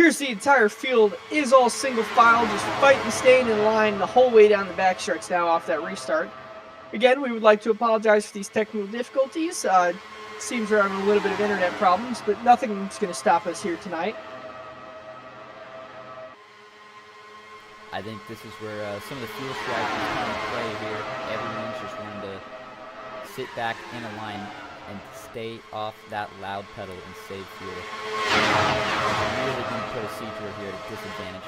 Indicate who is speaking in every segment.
Speaker 1: Here's the entire field is all single file, just fighting, staying in line the whole way down the backstretch now off that restart. Again, we would like to apologize for these technical difficulties. Seems we're having a little bit of internet problems, but nothing's going to stop us here tonight.
Speaker 2: I think this is where some of the fuel strategies come into play here. Everyone's just wanting to sit back in a line and stay off that loud pedal and save fuel. Really going to put a Cedro here at a disadvantage.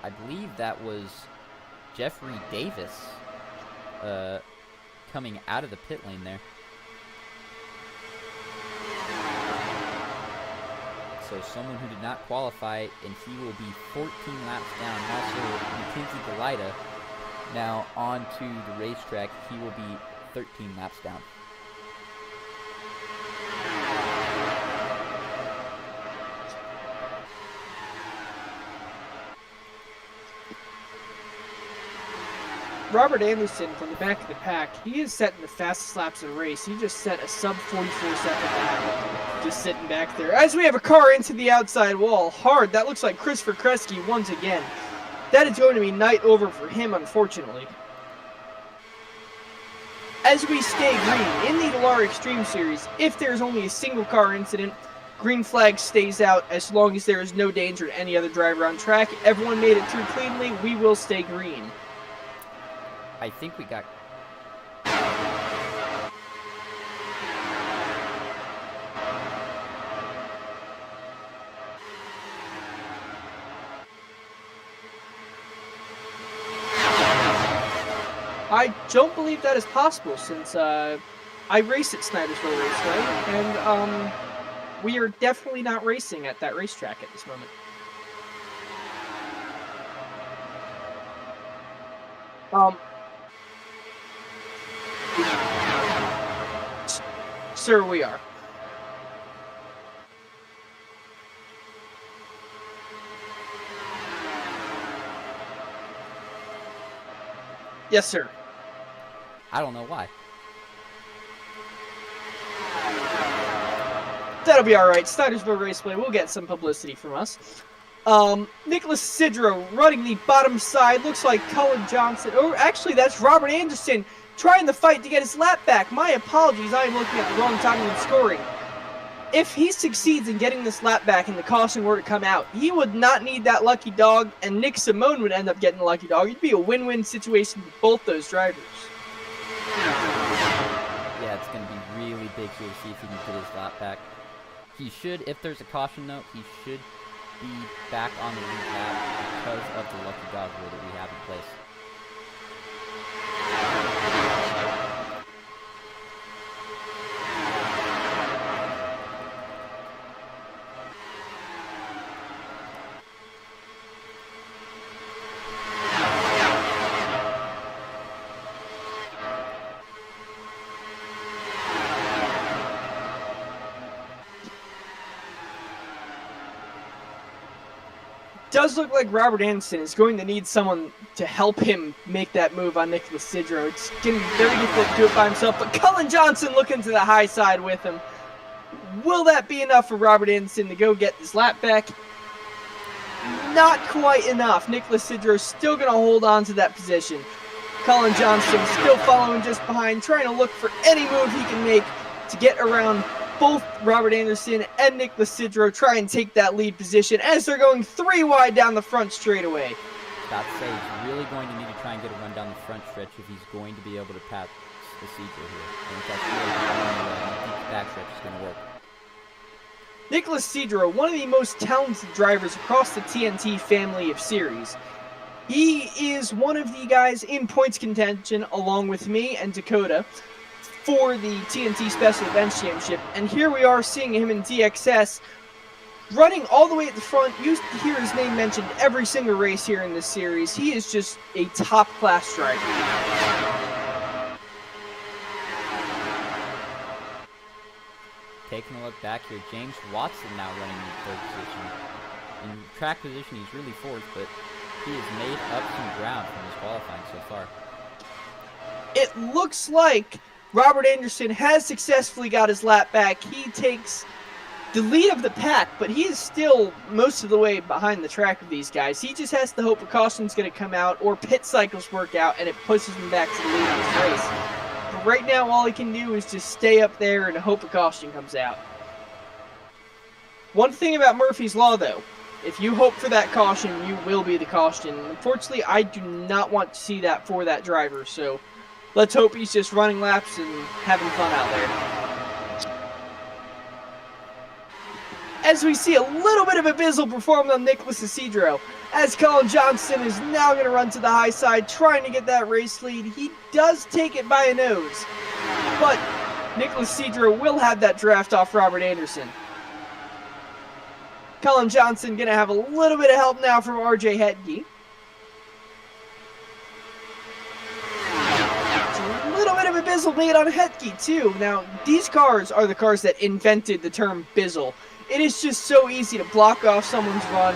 Speaker 2: I believe that was Jeffrey Davis coming out of the pit lane there. So someone who did not qualify, and he will be 14 laps down. Also, Mackenzie Dallara now onto the racetrack. He will be 13 laps down.
Speaker 1: Robert Anderson from the back of the pack, he is setting the fastest laps of the race. He just set a sub 44 second lap, just sitting back there. As we have a car into the outside wall, hard, that looks like Christopher Kresge once again. That is going to be night over for him, unfortunately. As we stay green, in the Dallara X-Treme Series, if there's only a single car incident, green flag stays out as long as there is no danger to any other driver on track. Everyone made it through cleanly, we will stay green.
Speaker 2: I think we got...
Speaker 1: I don't believe that is possible since I race at Snydersville Raceway, and we are definitely not racing at that racetrack at this moment. Sir, we are. Yes, sir.
Speaker 2: I don't know why.
Speaker 1: That'll be alright. Snydersville Raceway will get some publicity from us. Nicholas Cedro running the bottom side. Looks like Cullen Johnson. Oh, actually, that's Robert Anderson trying to fight to get his lap back. My apologies. I am looking at the wrong time in scoring. If he succeeds in getting this lap back and the caution were to come out, he would not need that lucky dog, and Nick Simone would end up getting the lucky dog. It'd be a win-win situation for both those drivers.
Speaker 2: Yeah, it's going to be really big here to see if he can get his lap back. He should, if there's a caution note, he should be back on the lead lap because of the lucky dog rule that we have in place.
Speaker 1: Does look like Robert Anderson is going to need someone to help him make that move on Nicholas Cedro. It's getting very difficult to do it by himself, but Cullen Johnson looking to the high side with him. Will that be enough for Robert Anderson to go get his lap back? Not quite enough. Nicholas Cedro still going to hold on to that position. Cullen Johnson still following just behind, trying to look for any move he can make to get around both Robert Anderson and Nicholas Cedro, try and take that lead position as they're going 3 wide down the front straightaway.
Speaker 2: About to say, he's really going to need to try and get a run down the front stretch if he's going to be able to pass the Cedro here. And if that's really the only way, I think the back stretch is going to work.
Speaker 1: Nicholas Cedro, one of the most talented drivers across the TNT family of series. He is one of the guys in points contention, along with me and Dakota, for the TNT Special Events Championship, and here we are seeing him in DXS, running all the way at the front. You hear his name mentioned every single race here in this series. He is just a top-class driver.
Speaker 2: Taking a look back here, James Watson now running in third position. In track position, he's really fourth, but he has made up some ground from his qualifying so far.
Speaker 1: it looks like Robert Anderson has successfully got his lap back. He takes the lead of the pack, but he is still most of the way behind the track of these guys. He just has to hope a caution's going to come out or pit cycles work out, and it pushes him back to the lead of this race. But right now, all he can do is just stay up there and hope a caution comes out. One thing about Murphy's Law, though, if you hope for that caution, you will be the caution. Unfortunately, I do not want to see that for that driver, so let's hope he's just running laps and having fun out there. As we see a little bit of a bizzle performed on Nicholas Isidro, as Colin Johnson is now going to run to the high side, trying to get that race lead. He does take it by a nose, but Nicholas Isidro will have that draft off Robert Anderson. Colin Johnson going to have a little bit of help now from RJ Hetke. A little bit of a bizzle made on Hetke too. Now, these cars are the cars that invented the term bizzle. It is just so easy to block off someone's run,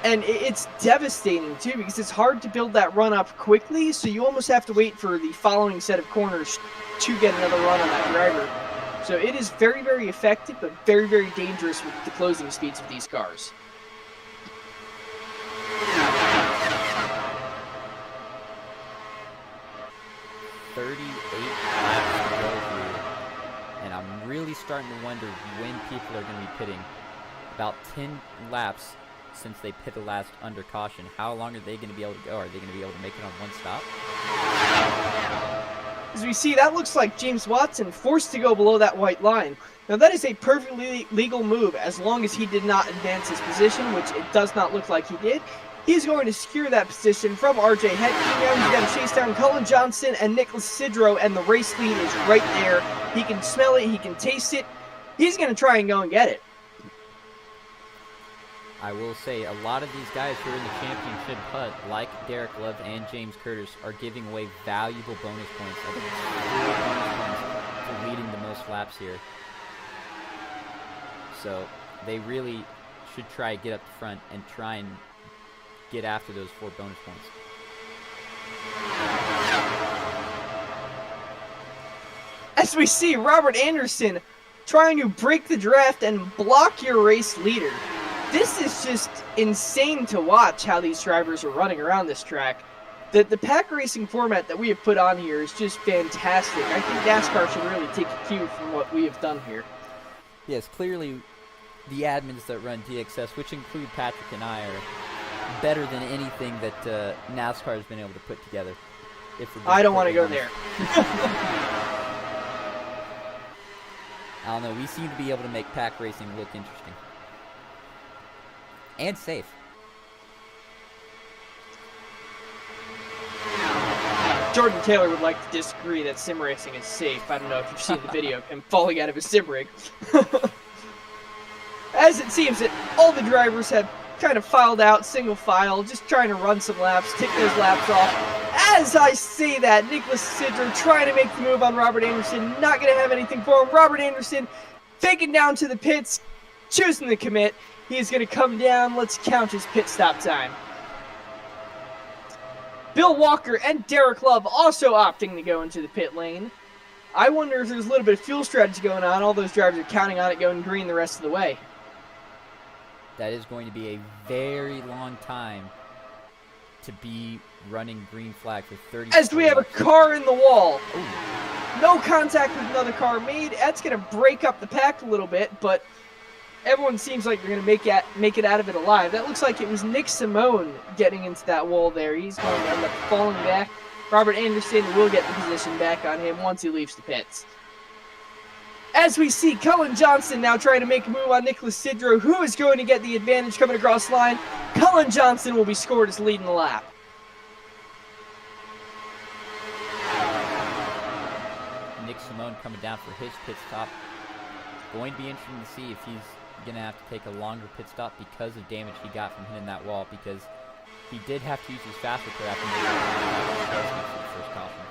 Speaker 1: and it's devastating too, because it's hard to build that run up quickly, so you almost have to wait for the following set of corners to get another run on that driver. So it is very, very effective, but very, very dangerous with the closing speeds of these cars.
Speaker 2: Laps to go here, and I'm really starting to wonder when people are going to be pitting. About 10 laps since they pit the last under caution. How long are they going to be able to go? Are they going to be able to make it on one stop?
Speaker 1: As we see, that looks like James Watson forced to go below that white line. Now that is a perfectly legal move as long as he did not advance his position, which it does not look like he did. He's going to secure that position from RJ Hetke. Now he's got to chase down Colin Johnson and Nicholas Isidro, and the race lead is right there. He can smell it, he can taste it. He's going to try and go and get it.
Speaker 2: I will say, a lot of these guys who are in the championship hunt, like Derek Love and James Curtis, are giving away valuable bonus points. I think it's 4 bonus points for leading the most laps here. So they really should try to get up the front and try and get after those 4 bonus points.
Speaker 1: As we see Robert Anderson trying to break the draft and block your race leader. This is just insane to watch how these drivers are running around this track. The pack racing format that we have put on here is just fantastic. I think NASCAR should really take a cue from what we have done here.
Speaker 2: Yes, clearly the admins that run DXS, which include Patrick and I, are better than anything that NASCAR has been able to put together.
Speaker 1: I don't want to go there.
Speaker 2: I don't know. We seem to be able to make pack racing look interesting. And safe.
Speaker 1: Jordan Taylor would like to disagree that sim racing is safe. I don't know if you've seen the video of him falling out of his sim rig. As it seems that all the drivers have kind of filed out, single file, just trying to run some laps, tick those laps off. As I say that, Nicholas Isidro trying to make the move on Robert Anderson, not going to have anything for him. Robert Anderson faking down to the pits, choosing to commit. He's going to come down. Let's count his pit stop time. Bill Walker and Derek Love also opting to go into the pit lane. I wonder if there's a little bit of fuel strategy going on. All those drivers are counting on it going green the rest of the way.
Speaker 2: That is going to be a very long time to be running green flag for 30
Speaker 1: As we have a car in the wall.
Speaker 2: Ooh.
Speaker 1: No contact with another car made. That's going to break up the pack a little bit, but everyone seems like they're going to make it out of it alive. That looks like it was Nick Simone getting into that wall there. He's going to end up falling back. Robert Anderson will get the position back on him once he leaves the pits. As we see Colin Johnson now trying to make a move on Nicholas Isidro, who is going to get the advantage coming across the line. Colin Johnson will be scored as leading the lap.
Speaker 2: Nick Simone coming down for his pit stop. Going to be interesting to see if he's going to have to take a longer pit stop because of damage he got from hitting that wall, because he did have to use his fast repair after the first caution.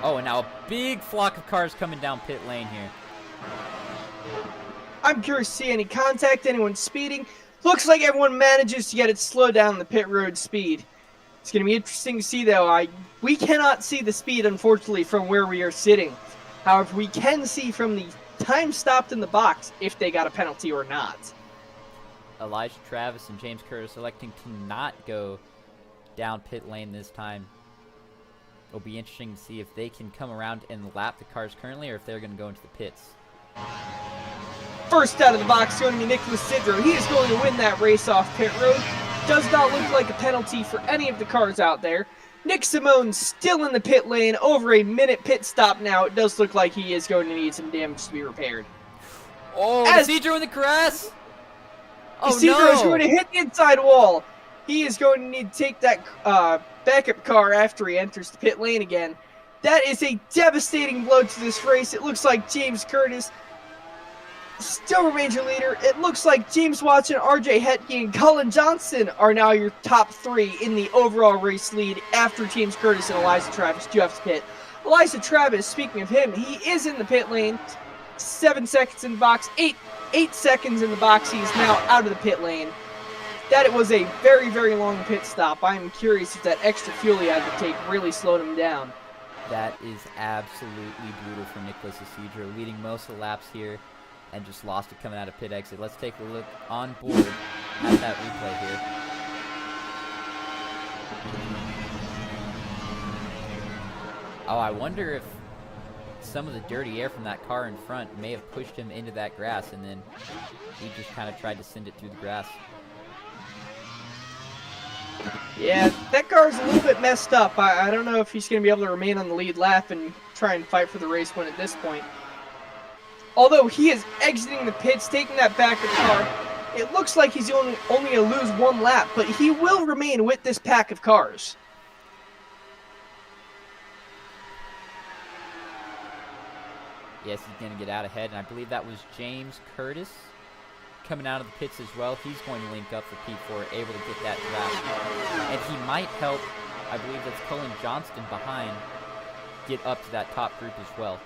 Speaker 2: Oh, and now a big flock of cars coming down pit lane here.
Speaker 1: I'm curious to see any contact, anyone speeding. Looks like everyone manages to get it slowed down the pit road speed. It's going to be interesting to see, though. We cannot see the speed, unfortunately, from where we are sitting. However, we can see from the time stopped in the box if they got a penalty or not.
Speaker 2: Elijah Travis and James Curtis electing to not go down pit lane this time. It'll be interesting to see if they can come around and lap the cars currently or if they're going to go into the pits.
Speaker 1: First out of the box going to be Nick Lucidro. He is going to win that race off pit road. Does not look like a penalty for any of the cars out there. Nick Simone still in the pit lane, over a minute pit stop now. It does look like he is going to need some damage to be repaired.
Speaker 2: Oh, Lucidro in the grass! Oh,
Speaker 1: Lucidro is going to hit the inside wall. He is going to need to take that backup car after he enters the pit lane again. That is a devastating blow to this race. It looks like James Curtis still remains your leader. It looks like James Watson, RJ Hetke, and Cullen Johnson are now your top three in the overall race lead after James Curtis and Elijah Travis do have to pit. Elijah Travis, speaking of him, he is in the pit lane. 7 seconds in the box, 8 seconds in the box. He's now out of the pit lane. That was a very, very long pit stop. I'm curious if that extra fuel he had to take really slowed him down.
Speaker 2: That is absolutely brutal for Nicholas Lucidro, leading most of the laps here and just lost it coming out of pit exit. Let's take a look on board at that replay here. Oh, I wonder if some of the dirty air from that car in front may have pushed him into that grass, and then he just kind of tried to send it through the grass.
Speaker 1: Yeah, that car's a little bit messed up. I don't know if he's going to be able to remain on the lead lap and try and fight for the race win at this point. Although he is exiting the pits, taking that backup car, it looks like he's only going to lose one lap, but he will remain with this pack of cars.
Speaker 2: Yes, he's going to get out ahead, and I believe that was James Curtis coming out of the pits as well. He's going to link up for P4, able to get that draft. And he might help, I believe that's Cullen Johnston behind, get up to that top group as well.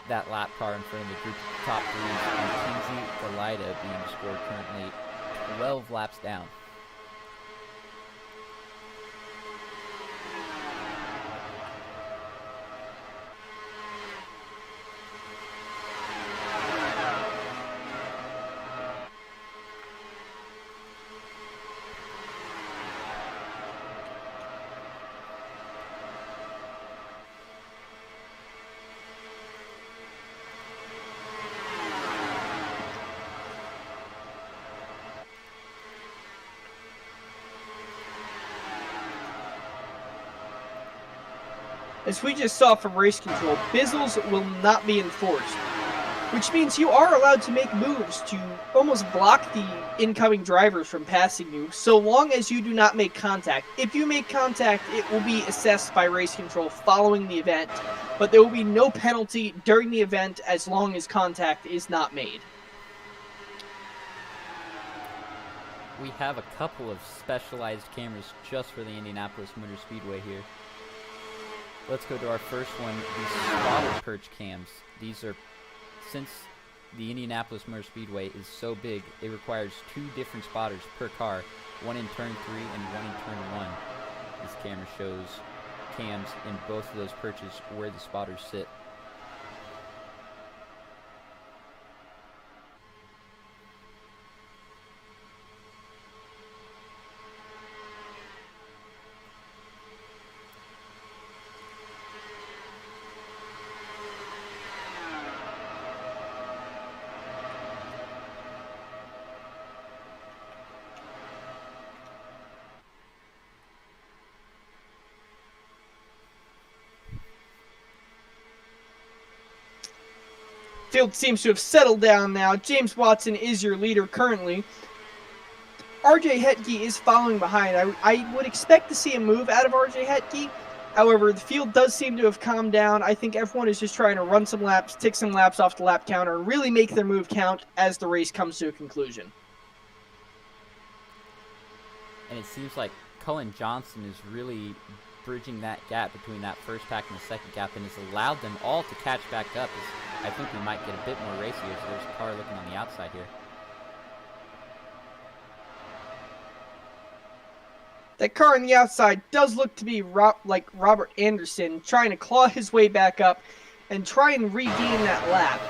Speaker 2: That lap car in front of the group top three, and Kinsey Dallara being scored currently 12 laps down.
Speaker 1: As we just saw from race control, Bizzles will not be enforced, which means you are allowed to make moves to almost block the incoming drivers from passing you, so long as you do not make contact. If you make contact, it will be assessed by race control following the event, but there will be no penalty during the event as long as contact is not made.
Speaker 2: We have a couple of specialized cameras just for the Indianapolis Motor Speedway here. Let's go to our first one, the spotter perch cams. These are, since the Indianapolis Motor Speedway is so big, it requires 2 different spotters per car, one in turn 3 and one in turn 1. This camera shows cams in both of those perches where the spotters sit.
Speaker 1: Field seems to have settled down now. James Watson is your leader currently. RJ Hetke is following behind. I would expect to see a move out of RJ Hetke. However, the field does seem to have calmed down. I think everyone is just trying to run some laps, tick some laps off the lap counter, and really make their move count as the race comes to a conclusion.
Speaker 2: and it seems like Cullen Johnson is really bridging that gap between that first pack and the second gap, and has allowed them all to catch back up. I think we might get a bit more racy here, so there's a car looking on the outside here.
Speaker 1: That car on the outside does look to be like Robert Anderson, trying to claw his way back up and try and regain that lap.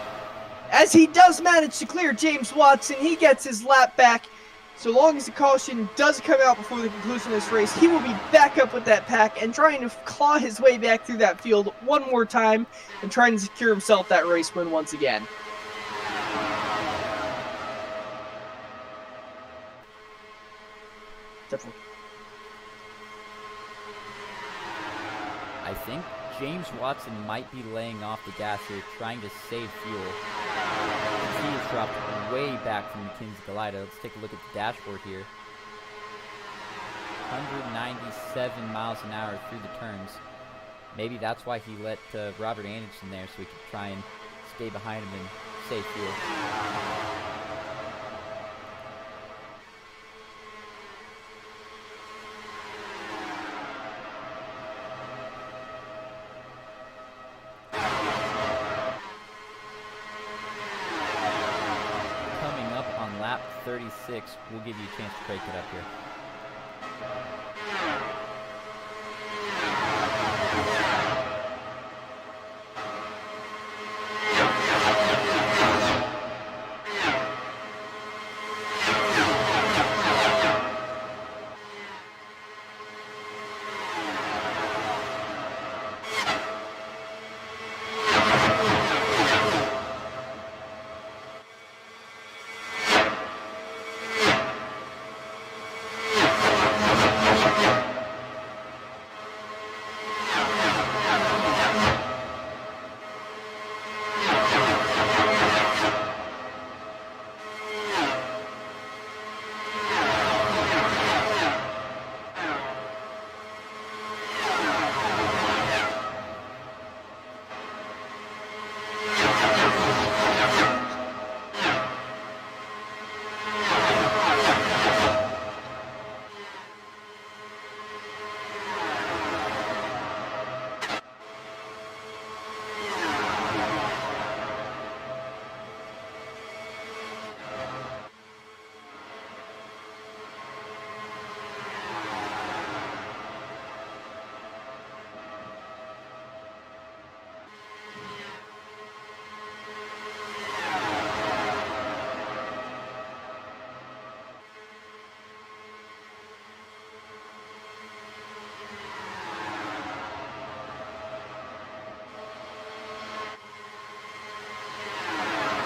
Speaker 1: As he does manage to clear James Watson, he gets his lap back. So long as the caution does come out before the conclusion of this race, he will be back up with that pack and trying to claw his way back through that field one more time and trying to secure himself that race win once again. Definitely.
Speaker 2: I think James Watson might be laying off the gas here, trying to save fuel. He has dropped way back from McKinsey Galida. Let's take a look at the dashboard here. 197 miles an hour through the turns. Maybe that's why he let Robert Anderson there, so he could try and stay behind him and save fuel. Lap 36 will give you a chance to break it up here.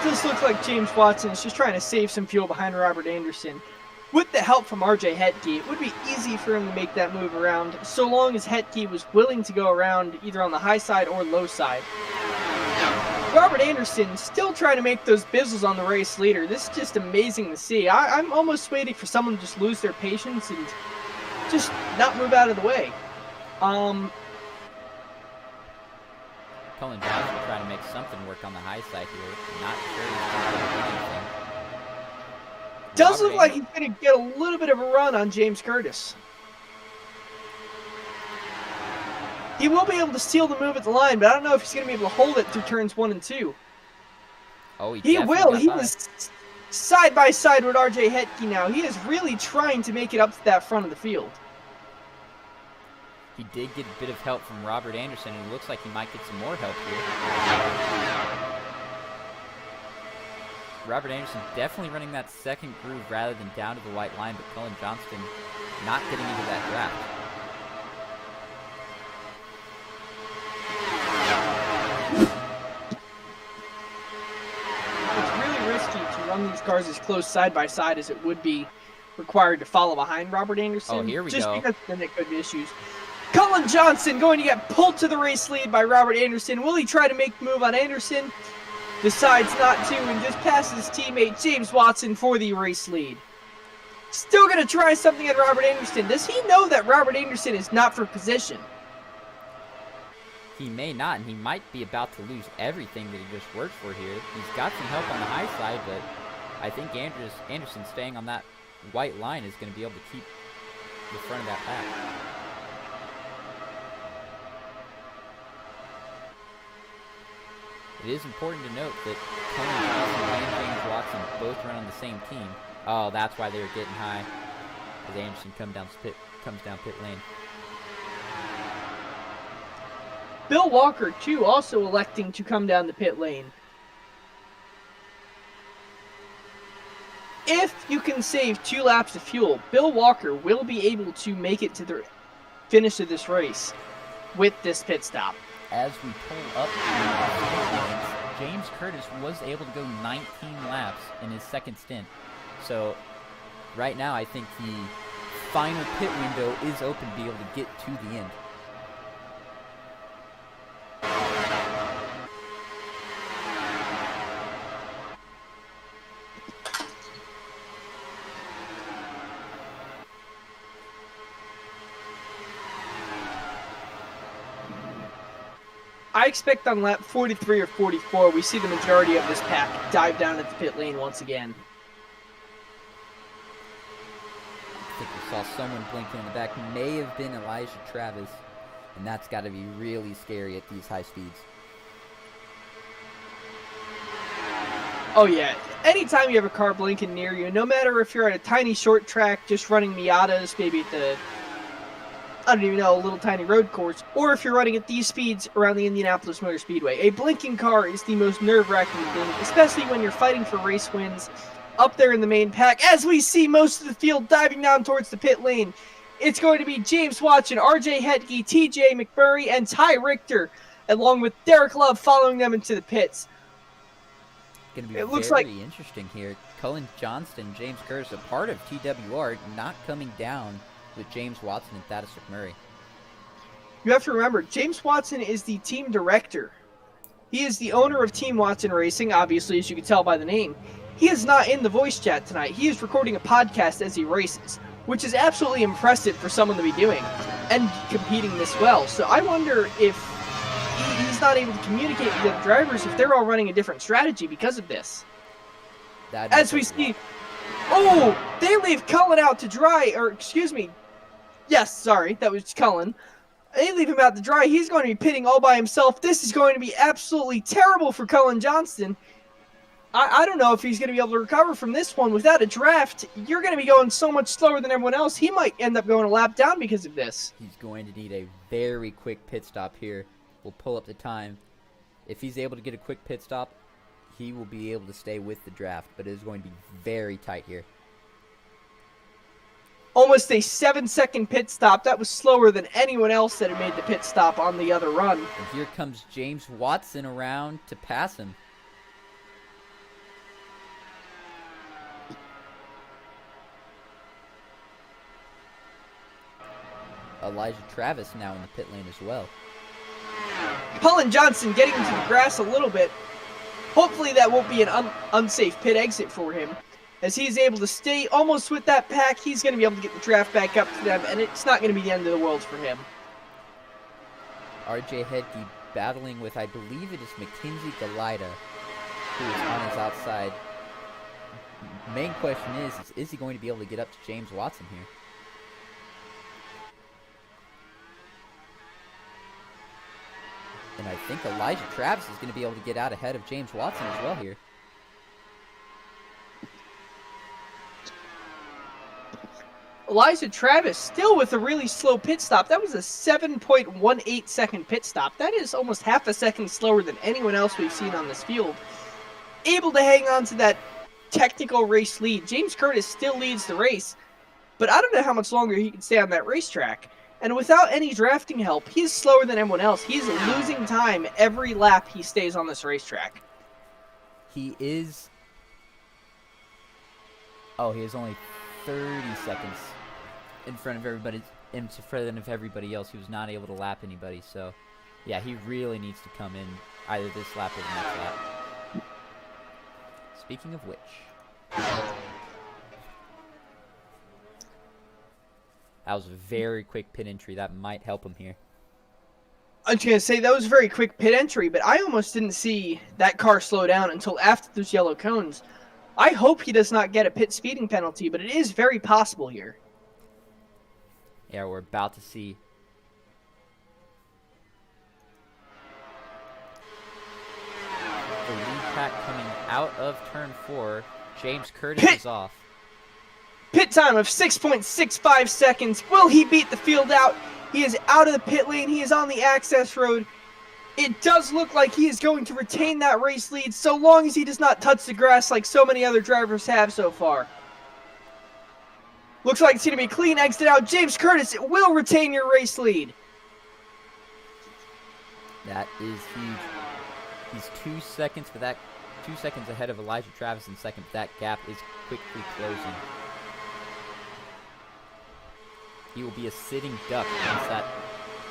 Speaker 1: This looks like James Watson is just trying to save some fuel behind Robert Anderson. With the help from RJ Hetke, it would be easy for him to make that move around, so long as Hetke was willing to go around either on the high side or low side. Robert Anderson still trying to make those bizzles on the race leader. This is just amazing to see. I'm almost waiting for someone to just lose their patience and just not move out of the way.
Speaker 2: Cullen Johnson trying to make something work on the high side here. Not sure he's going to do anything.
Speaker 1: Does look like he's going to get a little bit of a run on James Curtis. He will be able to steal the move at the line, but I don't know if he's going to be able to hold it through turns 1 and 2.
Speaker 2: Oh,
Speaker 1: he will. He was side by side with RJ Hetke now. He is really trying to make it up to that front of the field.
Speaker 2: He did get a bit of help from Robert Anderson, and it looks like he might get some more help here. Robert Anderson definitely running that second groove rather than down to the white line, but Cullen Johnston not getting into that draft.
Speaker 1: It's really risky to run these cars as close side by side as it would be required to follow behind Robert Anderson.
Speaker 2: Oh, here we
Speaker 1: just
Speaker 2: go.
Speaker 1: Because then it could be issues. Cullen Johnson going to get pulled to the race lead by Robert Anderson. Will he try to make the move on Anderson? Decides not to and just passes teammate James Watson for the race lead. Still going to try something at Robert Anderson. Does he know that Robert Anderson is not for position?
Speaker 2: He may not, and he might be about to lose everything that he just worked for here. He's got some help on the high side, but I think Anderson staying on that white line is going to be able to keep the front of that pack. It is important to note that Cullen Johnson and James Watson both run on the same team. Oh, that's why they were getting high. As Anderson comes down pit lane.
Speaker 1: Bill Walker, too, also electing to come down the pit lane. If you can save 2 laps of fuel, Bill Walker will be able to make it to the finish of this race with this pit stop.
Speaker 2: As we pull up to lanes, James Curtis was able to go 19 laps in his second stint. So right now I think the final pit window is open to be able to get to the end.
Speaker 1: I expect on lap 43 or 44, we see the majority of this pack dive down at the pit lane once again.
Speaker 2: I think we saw someone blinking in the back. May have been Elijah Travis, and that's got to be really scary at these high speeds.
Speaker 1: Oh yeah, anytime you have a car blinking near you, no matter if you're at a tiny short track just running Miatas, maybe at the, I don't even know, a little tiny road course, or if you're running at these speeds around the Indianapolis Motor Speedway, a blinking car is the most nerve-wracking thing, especially when you're fighting for race wins up there in the main pack. As we see most of the field diving down towards the pit lane, it's going to be James Watson, RJ Hetke, TJ McMurray, and Ty Richter, along with Derek Love following them into the pits.
Speaker 2: Going to be very interesting here. Cullen Johnston, James Curtis, a part of TWR, not coming down with James Watson and Thaddeus McMurray.
Speaker 1: You have to remember, James Watson is the team director. He is the owner of Team Watson Racing, obviously, as you can tell by the name. He is not in the voice chat tonight. He is recording a podcast as he races, which is absolutely impressive for someone to be doing and competing this well. So I wonder if he's not able to communicate with the drivers if they're all running a different strategy because of this. As we see, oh, they leave Cullen out to dry, or excuse me, yes, sorry, that was Cullen. They leave him out to dry. He's going to be pitting all by himself. This is going to be absolutely terrible for Cullen Johnston. I don't know if he's going to be able to recover from this one. Without a draft, you're going to be going so much slower than everyone else. He might end up going a lap down because of this.
Speaker 2: He's going to need a very quick pit stop here. We'll pull up the time. If he's able to get a quick pit stop, he will be able to stay with the draft, but it is going to be very tight here.
Speaker 1: Almost a 7-second pit stop. That was slower than anyone else that had made the pit stop on the other run.
Speaker 2: And here comes James Watson around to pass him. Elijah Travis now in the pit lane as well.
Speaker 1: Cullen Johnson getting into the grass a little bit. Hopefully that won't be an unsafe pit exit for him. As he's able to stay almost with that pack, he's going to be able to get the draft back up to them, and it's not going to be the end of the world for him.
Speaker 2: RJ Hedke battling with, I believe it is Mackenzie Galida, who is on his outside. Main question is he going to be able to get up to James Watson here? And I think Elijah Travis is going to be able to get out ahead of James Watson as well here.
Speaker 1: Elijah Travis still with a really slow pit stop. That was a 7.18 second pit stop. That is almost half a second slower than anyone else we've seen on this field. Able to hang on to that technical race lead. James Curtis still leads the race, but I don't know how much longer he can stay on that racetrack. And without any drafting help, he's slower than everyone else. He's losing time every lap he stays on this racetrack.
Speaker 2: He is... Oh, he is only 30 seconds in front of everybody, in front of everybody else. He was not able to lap anybody, so yeah, he really needs to come in either this lap or the next lap. Speaking of which, that was a very quick pit entry. That might help him here.
Speaker 1: I was going to say, that was a very quick pit entry, but I almost didn't see that car slow down until after those yellow cones. I hope he does not get a pit speeding penalty, but it is very possible here.
Speaker 2: Yeah, we're about to see the lead pack coming out of turn 4. James Curtis is off.
Speaker 1: Pit time of 6.65 seconds. Will he beat the field out? He is out of the pit lane. He is on the access road. It does look like he is going to retain that race lead so long as he does not touch the grass like so many other drivers have so far. Looks like it's going to be a clean exit out. James Curtis will retain your race lead.
Speaker 2: That is huge. He's 2 seconds, but that 2 seconds ahead of Elijah Travis in second. That gap is quickly closing. He will be a sitting duck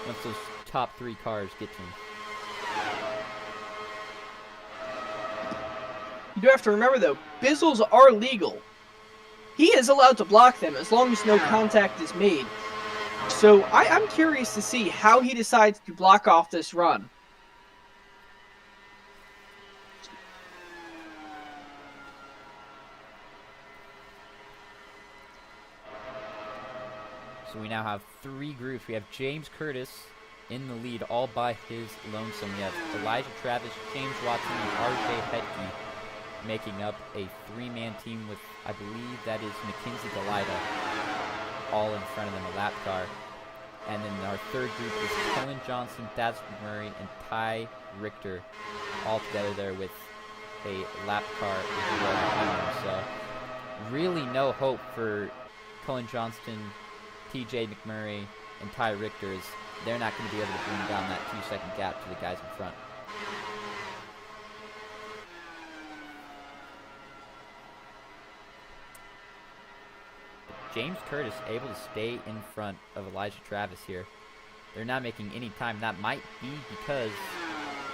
Speaker 2: once those top 3 cars get to him.
Speaker 1: You do have to remember though, Bizzles are legal. He is allowed to block them as long as no contact is made. So I'm curious to see how he decides to block off this run.
Speaker 2: So we now have 3 groups. We have James Curtis in the lead all by his lonesome. We have Elijah Travis, James Watson, and RJ Hetke making up a 3-man team with, I believe that is Mackenzie Galida, all in front of them, a lap car. And then our third group is Cullen Johnson, Thad Murray, and Ty Richter, all together there with a lap car as well behind them. So really no hope for Cullen Johnston, TJ McMurray, and Ty Richter, as they're not going to be able to bring down that 2-second gap to the guys in front. James Curtis able to stay in front of Elijah Travis here. They're not making any time. That might be because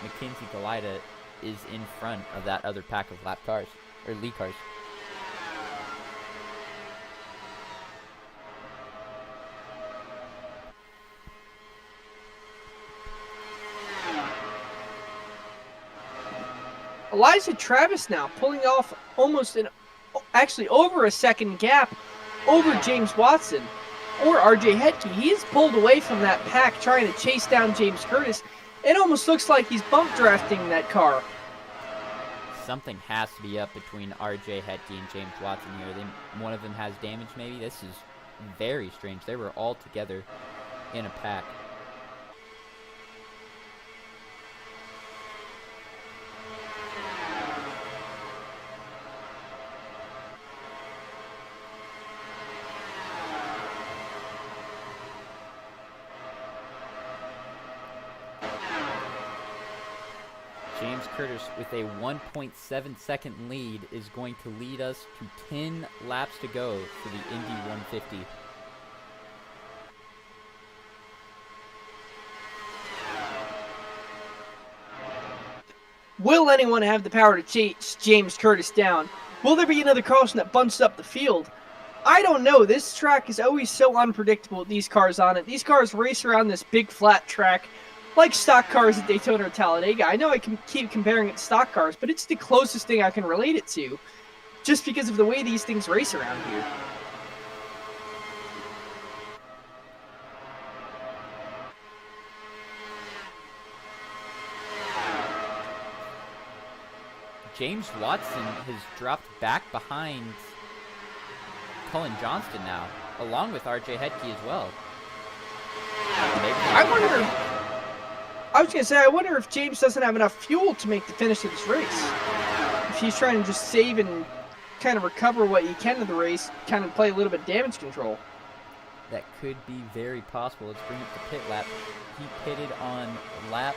Speaker 2: Mackenzie Galida is in front of that other pack of lap cars, or lead cars.
Speaker 1: Elijah Travis now pulling off actually over a second gap over James Watson or RJ Hetke. He is pulled away from that pack trying to chase down James Curtis. It almost looks like he's bump drafting that car.
Speaker 2: Something has to be up between RJ Hetke and James Watson here. One of them has damage maybe. This is very strange. They were all together in a pack. James Curtis with a 1.7 second lead is going to lead us to 10 laps to go for the Indy 150.
Speaker 1: Will anyone have the power to chase James Curtis down? Will there be another caution that bunches up the field? I don't know. This track is always so unpredictable with these cars on it. These cars race around this big flat track like stock cars at Daytona or Talladega. I know I can keep comparing it to stock cars, but it's the closest thing I can relate it to, just because of the way these things race around here.
Speaker 2: James Watson has dropped back behind Cullen Johnston now, along with RJ Hetke as well.
Speaker 1: I wonder if James doesn't have enough fuel to make the finish of this race. If he's trying to just save and kind of recover what he can of the race, kind of play a little bit damage control.
Speaker 2: That could be very possible. Let's bring up the pit lap. He pitted on lap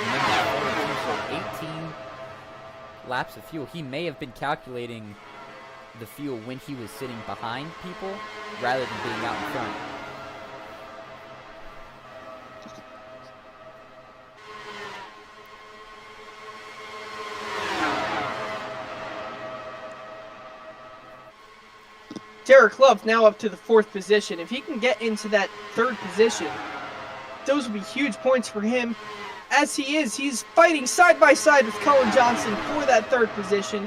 Speaker 2: number 42, so 18 laps of fuel. He may have been calculating the fuel when he was sitting behind people rather than being out in front.
Speaker 1: Derek Love now up to the 4th position. If he can get into that 3rd position, those will be huge points for him. As he's fighting side by side with Cullen Johnson for that 3rd position,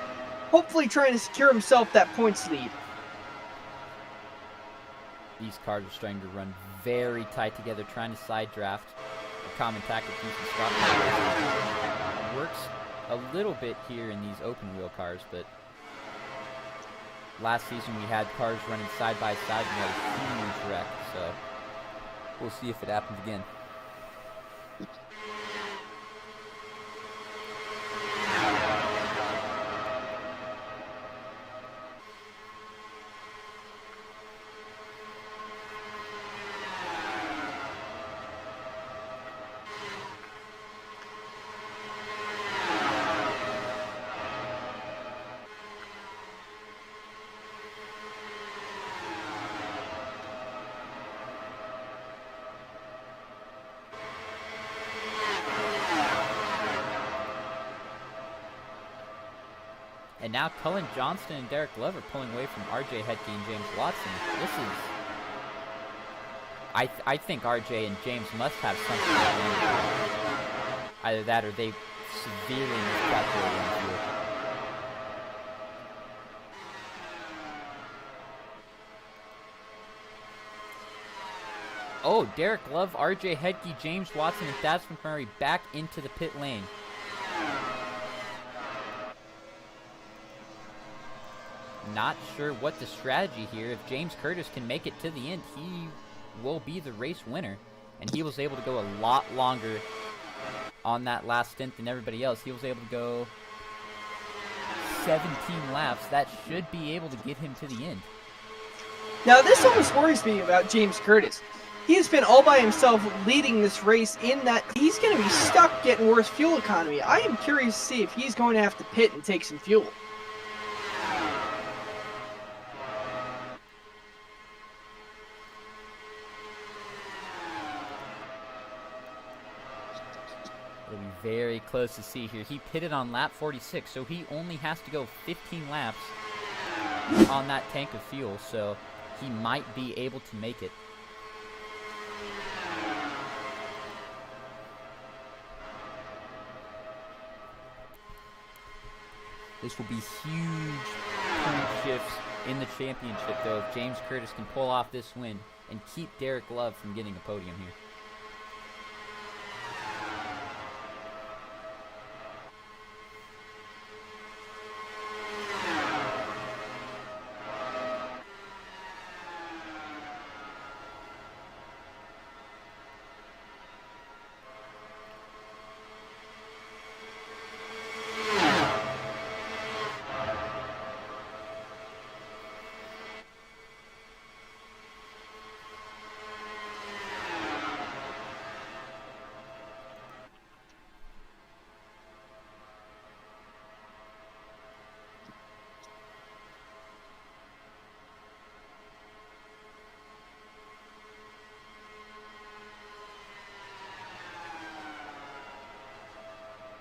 Speaker 1: hopefully trying to secure himself that points lead.
Speaker 2: These cars are starting to run very tight together, trying to side draft. A common tactic used in Scott works a little bit here in these open wheel cars, but last season we had cars running side by side and we had a huge wreck, so we'll see if it happens again. And now Cullen Johnston and Derek Love are pulling away from RJ Hedke and James Watson. This is... I think RJ and James must have something to do. Either that or they severely miscalculated in the field. Oh, Derek Love, RJ Hedke, James Watson, and Thad McMurray back into the pit lane. Not sure what the strategy here. If James Curtis can make it to the end, he will be the race winner. And he was able to go a lot longer on that last stint than everybody else. He was able to go 17 laps. That should be able to get him to the end.
Speaker 1: Now, this almost worries me about James Curtis. He has been all by himself leading this race in that he's going to be stuck getting worse fuel economy. I am curious to see if he's going to have to pit and take some fuel.
Speaker 2: It'll be very close to see here. He pitted on lap 46, so he only has to go 15 laps on that tank of fuel, so he might be able to make it. This will be huge point shifts in the championship, though, if James Curtis can pull off this win and keep Derek Love from getting a podium here.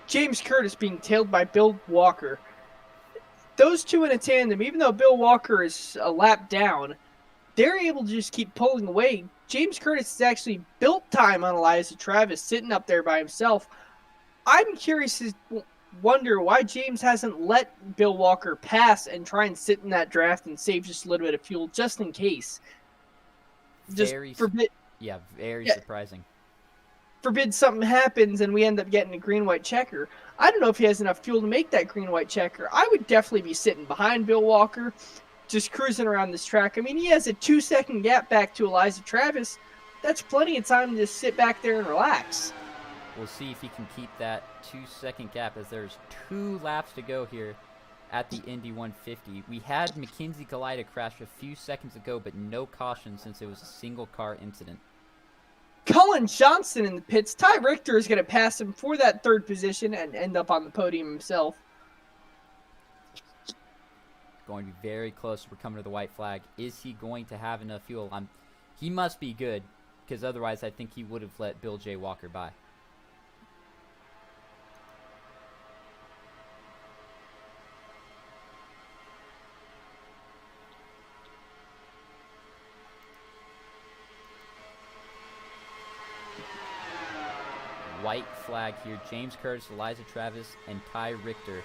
Speaker 1: James Curtis being tailed by Bill Walker. Those two in a tandem, even though Bill Walker is a lap down, they're able to just keep pulling away. James Curtis has actually built time on Elijah Travis sitting up there by himself. I'm curious to wonder why James hasn't let Bill Walker pass and try and sit in that draft and save just a little bit of fuel just in case.
Speaker 2: Very surprising.
Speaker 1: Forbid something happens and we end up getting a green-white checker. I don't know if he has enough fuel to make that green-white checker. I would definitely be sitting behind Bill Walker, just cruising around this track. I mean, he has a 2-second gap back to Elijah Travis. That's plenty of time to just sit back there and relax.
Speaker 2: We'll see if he can keep that 2-second gap, as there's 2 laps to go here at the Indy 150. We had McKenzie Galida crash a few seconds ago, but no caution since it was a single-car incident.
Speaker 1: Cullen Johnston in the pits. Ty Richter is going to pass him for that 3rd position and end up on the podium himself.
Speaker 2: Going to be very close. We're coming to the white flag. Is he going to have enough fuel? He must be good, because otherwise I think he would have let Bill J. Walker by. White flag here. James Curtis, Elijah Travis, and Ty Richter.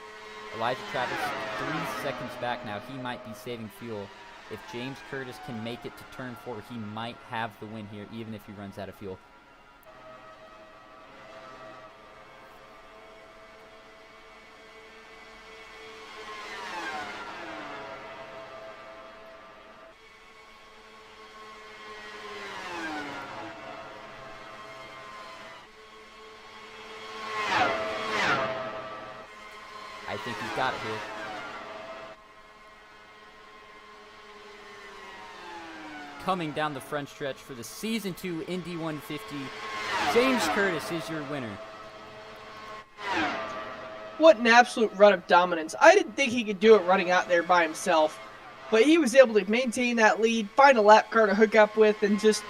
Speaker 2: Elijah Travis 3 seconds back now. He might be saving fuel. If James Curtis can make it to turn 4, he might have the win here, even if he runs out of fuel. I think he's got it here. Coming down the front stretch for the Season 2 Indy 150, James Curtis is your winner.
Speaker 1: What an absolute run of dominance. I didn't think he could do it running out there by himself, but he was able to maintain that lead, find a lap car to hook up with, and just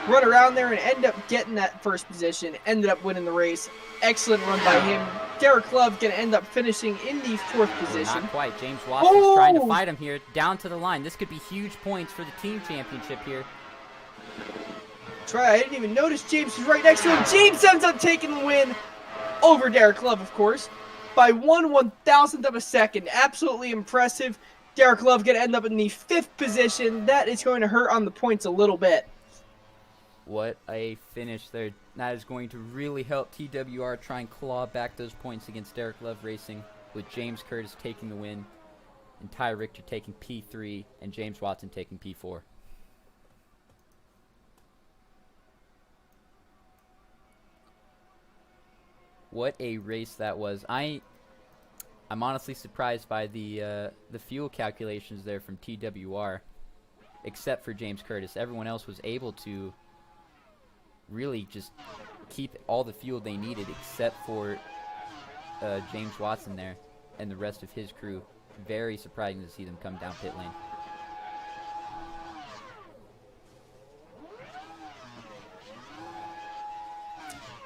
Speaker 1: run around there and end up getting that first position. Ended up winning the race. Excellent run by him. Derek Love going to end up finishing in the 4th position.
Speaker 2: Not quite. James Watson's trying to fight him here. Down to the line. This could be huge points for the team championship here.
Speaker 1: I didn't even notice James was right next to him. James ends up taking the win over Derek Love, of course, by 1/1000th of a second. Absolutely impressive. Derek Love going to end up in the 5th position. That is going to hurt on the points a little bit.
Speaker 2: What a finish there. That is going to really help TWR try and claw back those points against Derek Love Racing, with James Curtis taking the win, and Ty Richter taking P3, and James Watson taking P4. What a race that was. I'm honestly surprised by the fuel calculations there from TWR, except for James Curtis. Everyone else was able to really just keep all the fuel they needed, except for James Watson there and the rest of his crew. Very surprising to see them come down pit lane.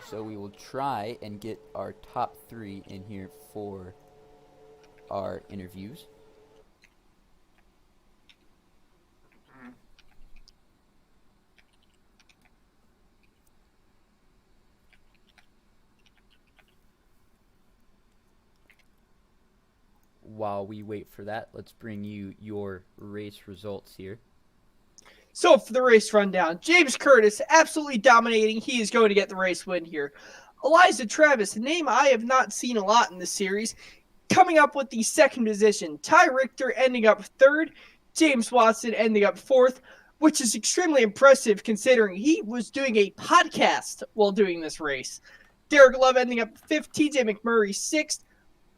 Speaker 2: So we will try and get our top 3 in here for our interviews. While we wait for that, let's bring you your race results here.
Speaker 1: So for the race rundown, James Curtis absolutely dominating. He is going to get the race win here. Elijah Travis, a name I have not seen a lot in this series, coming up with the 2nd position. Ty Richter ending up 3rd. James Watson ending up 4th, which is extremely impressive considering he was doing a podcast while doing this race. Derek Love ending up 5th. TJ McMurray 6th.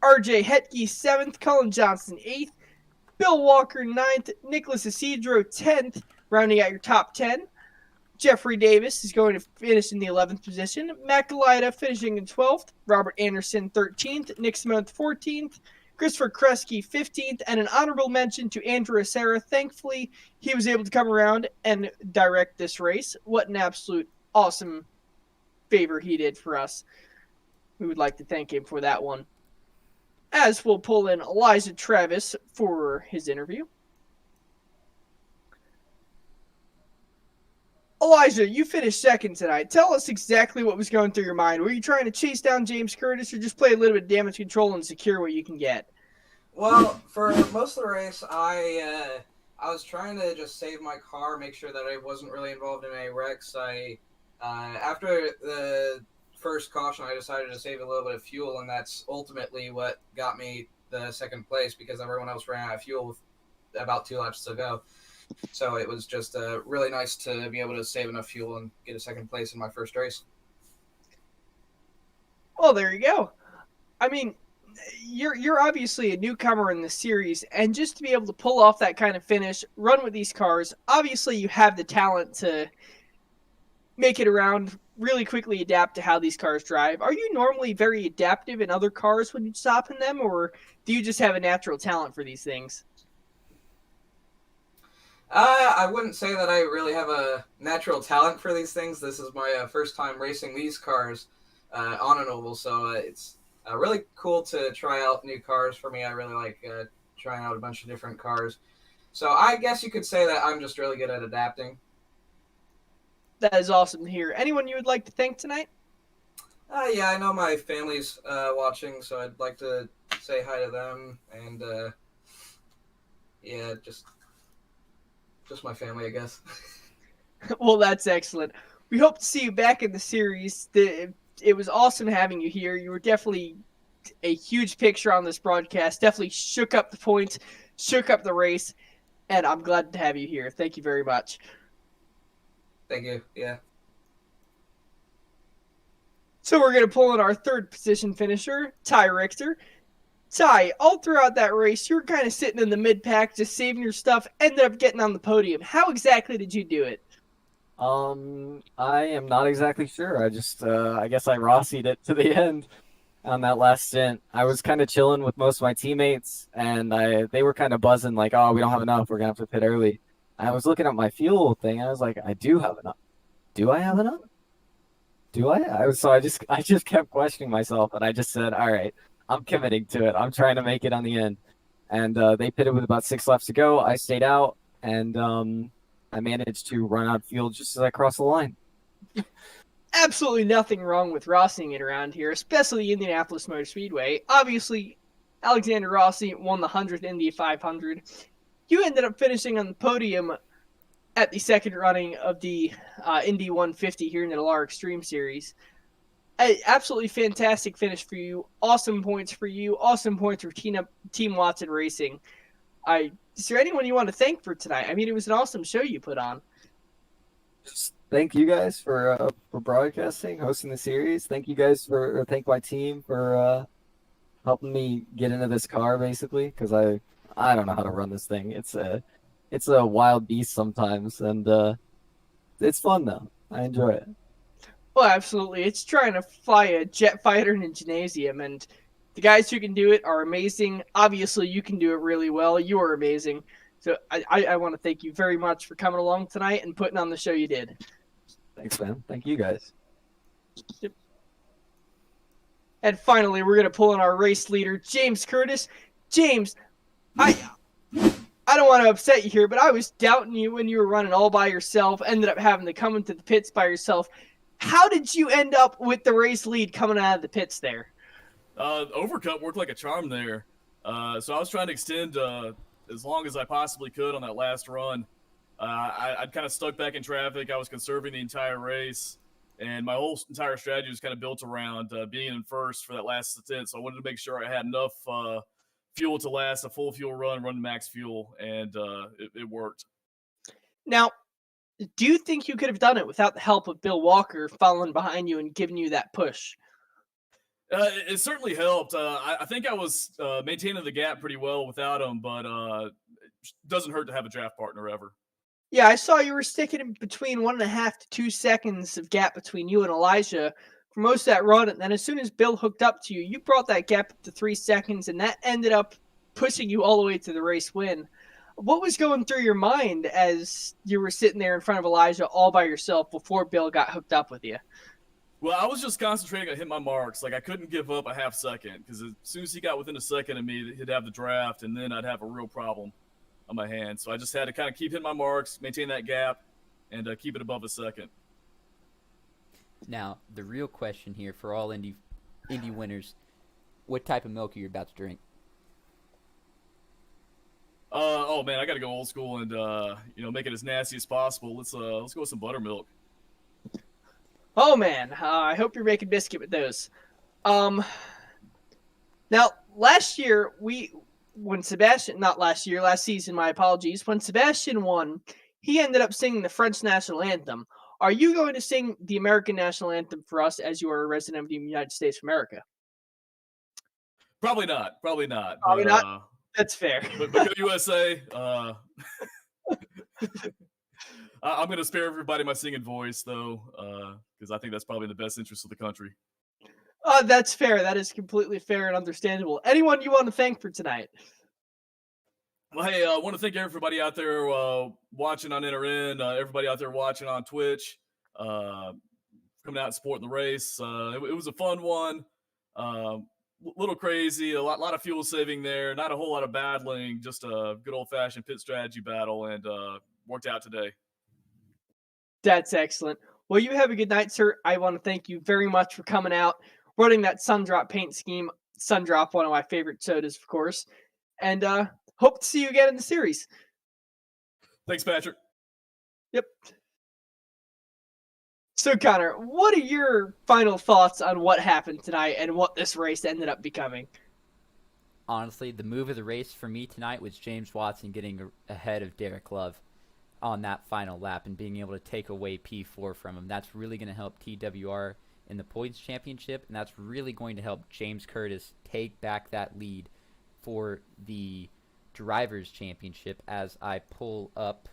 Speaker 1: RJ Hetke 7th, Cullen Johnson 8th, Bill Walker 9th, Nicholas Isidro 10th, rounding out your top 10. Jeffrey Davis is going to finish in the 11th position. Matt Galida finishing in 12th, Robert Anderson 13th, Nick Smith 14th, Christopher Kresge 15th, and an honorable mention to Andrew Serra. Thankfully, he was able to come around and direct this race. What an absolute awesome favor he did for us. We would like to thank him for that one. As we'll pull in Elijah Travis for his interview. Elijah, you finished 2nd tonight. Tell us exactly what was going through your mind. Were you trying to chase down James Curtis or just play a little bit of damage control and secure what you can get?
Speaker 3: Well, for most of the race, I was trying to just save my car, make sure that I wasn't really involved in any wrecks. After the first caution, I decided to save a little bit of fuel, and that's ultimately what got me the 2nd place, because everyone else ran out of fuel with about 2 laps to go. So it was just really nice to be able to save enough fuel and get a 2nd place in my first race.
Speaker 1: Well, there you go. I mean, you're obviously a newcomer in the series, and just to be able to pull off that kind of finish, run with these cars, obviously you have the talent to make it around, really quickly adapt to how these cars drive. Are you normally very adaptive in other cars when you stop in them, or do you just have a natural talent for these things?
Speaker 3: I wouldn't say that I really have a natural talent for these things. This is my first time racing these cars on an oval, so it's really cool to try out new cars for me. I really like trying out a bunch of different cars. So I guess you could say that I'm just really good at adapting.
Speaker 1: That is awesome to hear. Anyone you would like to thank tonight?
Speaker 3: Yeah, I know my family's watching, so I'd like to say hi to them, and yeah, just just my family, I guess.
Speaker 1: Well, that's excellent. We hope to see you back in the series. It was awesome having you here. You were definitely a huge picture on this broadcast. Definitely shook up the points, shook up the race, and I'm glad to have you here. Thank you very much.
Speaker 3: Thank you. Yeah.
Speaker 1: So we're going to pull in our third position finisher, Ty Richter. Ty, all throughout that race, you were kind of sitting in the mid-pack, just saving your stuff, ended up getting on the podium. How exactly did you do it?
Speaker 4: I am not exactly sure. I guess I Rossied it to the end on that last stint. I was kind of chilling with most of my teammates, and they were kind of buzzing like, "Oh, we don't have enough. We're gonna have to pit early." I was looking at my fuel thing. I was like, "I do have enough. Do I have enough? Do I?" I just kept questioning myself, and I just said, "All right, I'm committing to it. I'm trying to make it on the end." And they pitted with about 6 laps to go. I stayed out, and I managed to run out of fuel just as I crossed the line.
Speaker 1: Absolutely nothing wrong with Rossing it around here, especially the Indianapolis Motor Speedway. Obviously, Alexander Rossi won the 100th Indy 500. You ended up finishing on the podium at the second running of the Indy 150 here in the Dallara X-Treme Series. Absolutely fantastic finish for you. Awesome points for you. Awesome points for Team Watson Racing. Is there anyone you want to thank for tonight? I mean, it was an awesome show you put on.
Speaker 4: Just thank you guys for broadcasting, hosting the series. Thank my team for helping me get into this car, basically, because I don't know how to run this thing. It's a wild beast sometimes, and it's fun though. I enjoy it.
Speaker 1: Well, absolutely. It's trying to fly a jet fighter in a gymnasium, and the guys who can do it are amazing. Obviously, you can do it really well. You are amazing. So I want to thank you very much for coming along tonight and putting on the show you did.
Speaker 4: Thanks, man. Thank you guys.
Speaker 1: Yep. And finally, we're going to pull in our race leader, James Curtis. James, I don't want to upset you here, but I was doubting you when you were running all by yourself, ended up having to come into the pits by yourself. How did you end up with the race lead coming out of the pits there?
Speaker 5: Overcut worked like a charm there. So I was trying to extend as long as I possibly could on that last run. I'd kind of stuck back in traffic. I was conserving the entire race, and my whole entire strategy was kind of built around being in first for that last stint. So I wanted to make sure I had enough fuel to last a full fuel run max fuel, and it worked.
Speaker 1: Now, do you think you could have done it without the help of Bill Walker following behind you and giving you that push?
Speaker 5: It certainly helped. I think I was maintaining the gap pretty well without him, but it doesn't hurt to have a draft partner ever.
Speaker 1: Yeah, I saw you were sticking in between 1.5 to 2 seconds of gap between you and Elijah for most of that run. And then as soon as Bill hooked up to you, you brought that gap up to 3 seconds, and that ended up pushing you all the way to the race win. What was going through your mind as you were sitting there in front of Elijah all by yourself before Bill got hooked up with you?
Speaker 5: Well, I was just concentrating on hitting my marks. Like, I couldn't give up a half second, because as soon as he got within a second of me, he'd have the draft, and then I'd have a real problem on my hands. So I just had to kind of keep hitting my marks, maintain that gap, and keep it above a second.
Speaker 2: Now, the real question here for all Indy winners, what type of milk are you about to drink?
Speaker 5: Oh man, I got to go old school and make it as nasty as possible. Let's go with some buttermilk.
Speaker 1: Oh man, I hope you're making biscuit with those. Now last year last season, my apologies. When Sebastian won, he ended up singing the French national anthem. Are you going to sing the American national anthem for us as you are a resident of the United States of America?
Speaker 5: Probably not.
Speaker 1: Probably not. That's fair.
Speaker 5: But go USA. I'm going to spare everybody my singing voice, though, because I think that's probably in the best interest of the country.
Speaker 1: That's fair. That is completely fair and understandable. Anyone you want to thank for tonight?
Speaker 5: Well, hey, I want to thank everybody out there watching on NRN, everybody out there watching on Twitch, coming out and supporting the race. It was a fun one. Little crazy, a lot of fuel saving there, not a whole lot of battling, just a good old-fashioned pit strategy battle, and worked out today.
Speaker 1: That's excellent. Well, you have a good night, sir. I want to thank you very much for coming out, running that Sundrop paint scheme. Sundrop, one of my favorite sodas, of course. And hope to see you again in the series.
Speaker 5: Thanks, Patrick.
Speaker 1: Yep. So, Connor, what are your final thoughts on what happened tonight and what this race ended up becoming?
Speaker 2: Honestly, the move of the race for me tonight was James Watson getting ahead of Derek Love on that final lap and being able to take away P4 from him. That's really going to help TWR in the points championship, and that's really going to help James Curtis take back that lead for the drivers championship. As I pull up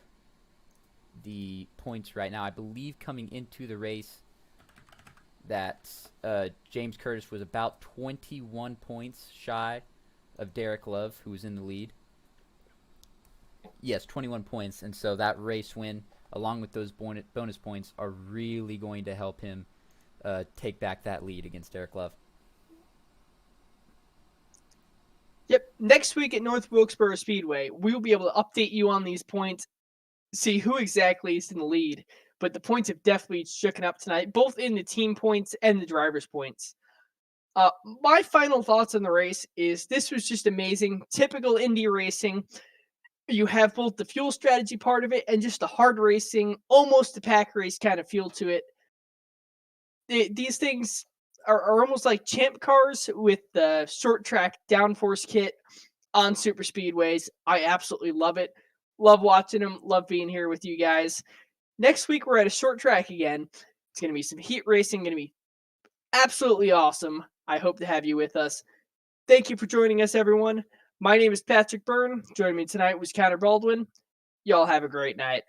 Speaker 2: the points right now, I believe coming into the race that James Curtis was about 21 points shy of Derek Love, who was in the lead. Yes, 21 points, and so that race win, along with those bonus points, are really going to help him take back that lead against Derek Love.
Speaker 1: Yep. Next week at North Wilkesboro Speedway, we will be able to update you on these points, see who exactly is in the lead. But the points have definitely shooken up tonight, both in the team points and the drivers' points. My final thoughts on the race is this was just amazing. Typical Indy racing. You have both the fuel strategy part of it and just the hard racing, almost the pack race kind of feel to it. These things are almost like champ cars with the short track downforce kit on super speedways. I absolutely love it. Love watching them. Love being here with you guys. Next week, we're at a short track again. It's going to be some heat racing. Going to be absolutely awesome. I hope to have you with us. Thank you for joining us, everyone. My name is Patrick Byrne. Joining me tonight was Connor Baldwin. Y'all have a great night.